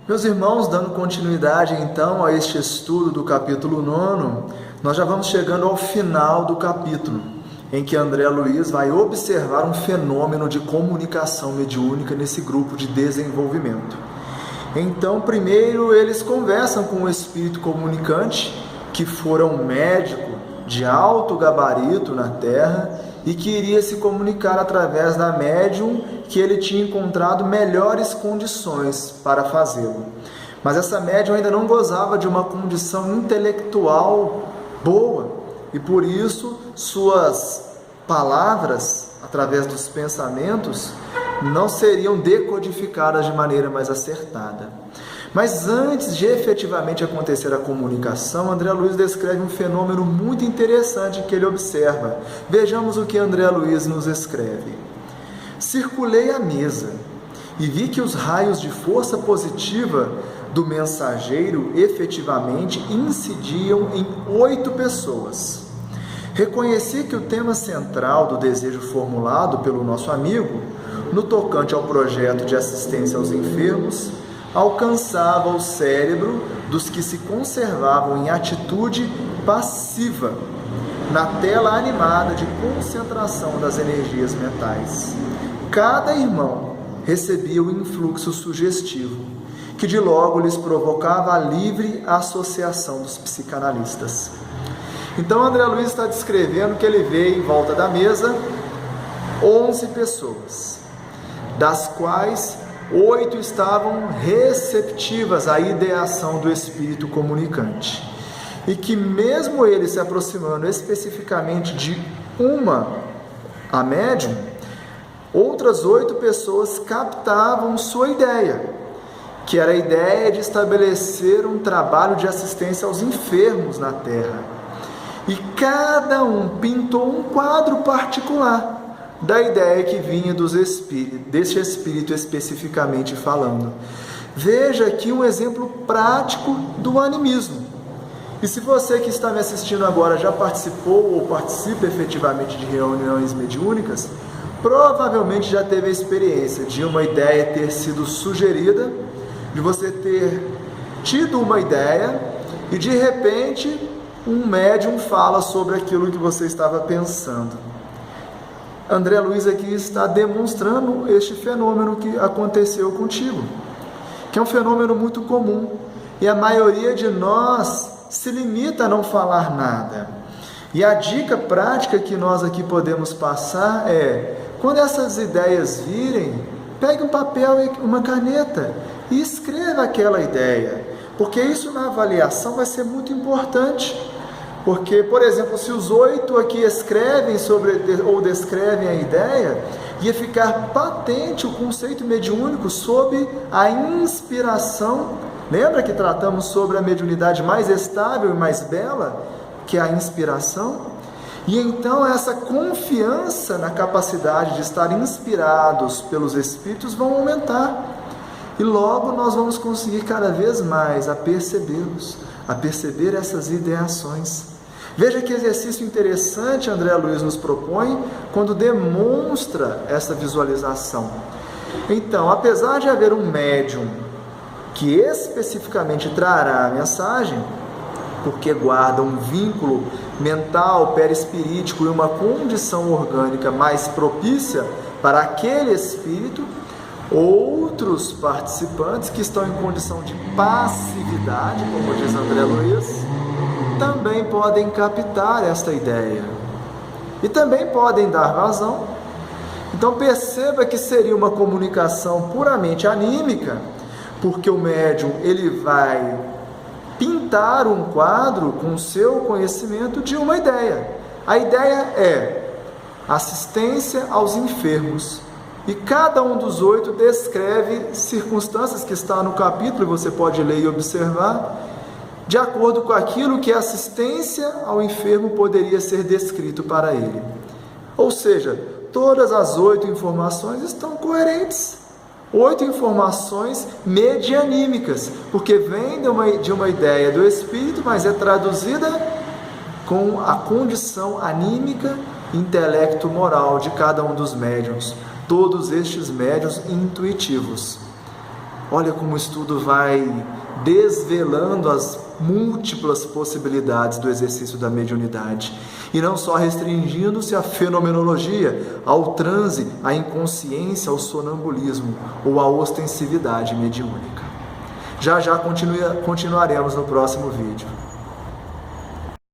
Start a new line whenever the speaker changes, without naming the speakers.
Meus irmãos, dando continuidade então a este estudo do capítulo 9, nós já vamos chegando ao final do capítulo, em que André Luiz vai observar um fenômeno de comunicação mediúnica nesse grupo de desenvolvimento. Então, primeiro eles conversam com o espírito comunicante, que fora um médico de alto gabarito na Terra e que iria se comunicar através da médium que ele tinha encontrado melhores condições para fazê-lo. Mas essa médium ainda não gozava de uma condição intelectual boa e por isso suas palavras, através dos pensamentos, não seriam decodificadas de maneira mais acertada. Mas antes de efetivamente acontecer a comunicação, André Luiz descreve um fenômeno muito interessante que ele observa. Vejamos o que André Luiz nos escreve. Circulei a mesa e vi que os raios de força positiva do mensageiro efetivamente incidiam em 8 pessoas. Reconheci que o tema central do desejo formulado pelo nosso amigo, no tocante ao projeto de assistência aos enfermos, alcançava o cérebro dos que se conservavam em atitude passiva, na tela animada de concentração das energias mentais. Cada irmão recebia o influxo sugestivo, que de logo lhes provocava a livre associação dos psicanalistas. Então André Luiz está descrevendo que ele vê em volta da mesa 11 pessoas, das quais 8 estavam receptivas à ideação do espírito comunicante. E que mesmo ele se aproximando especificamente de a médium, outras 8 pessoas captavam sua ideia, que era a ideia de estabelecer um trabalho de assistência aos enfermos na Terra. E cada um pintou um quadro particular da ideia que vinha deste espírito especificamente falando. Veja aqui um exemplo prático do animismo. E se você que está me assistindo agora já participou ou participa efetivamente de reuniões mediúnicas, provavelmente já teve a experiência de uma ideia ter sido sugerida, de você ter tido uma ideia e de repente um médium fala sobre aquilo que você estava pensando. André Luiz aqui está demonstrando este fenômeno que aconteceu contigo, que é um fenômeno muito comum, e a maioria de nós se limita a não falar nada. E a dica prática que nós aqui podemos passar é, quando essas ideias virem, pegue um papel e uma caneta e escreva aquela ideia, porque isso na avaliação vai ser muito importante. Porque, por exemplo, se os 8 aqui escrevem ou descrevem a ideia, ia ficar patente o conceito mediúnico sob a inspiração. Lembra que tratamos sobre a mediunidade mais estável e mais bela, que é a inspiração? E então essa confiança na capacidade de estar inspirados pelos Espíritos vão aumentar. E logo nós vamos conseguir cada vez mais a percebê-los, a perceber essas ideações. Veja que exercício interessante André Luiz nos propõe quando demonstra essa visualização. Então, apesar de haver um médium que especificamente trará a mensagem, porque guarda um vínculo mental, perispirítico e uma condição orgânica mais propícia para aquele espírito, outros participantes que estão em condição de passividade, como diz André Luiz, também podem captar esta ideia e também podem dar vazão. Então perceba que seria uma comunicação puramente anímica, porque o médium ele vai pintar um quadro com o seu conhecimento de uma ideia. A ideia é assistência aos enfermos. E cada um dos 8 descreve circunstâncias que está no capítulo, e você pode ler e observar, de acordo com aquilo que a assistência ao enfermo poderia ser descrito para ele. Ou seja, todas as 8 informações estão coerentes. 8 informações medianímicas, porque vem de uma ideia do espírito, mas é traduzida com a condição anímica, intelecto, moral de cada um dos médiuns. Todos estes médiuns intuitivos. Olha como o estudo vai desvelando as múltiplas possibilidades do exercício da mediunidade, e não só restringindo-se à fenomenologia, ao transe, à inconsciência, ao sonambulismo ou à ostensividade mediúnica. Já já continuaremos no próximo vídeo.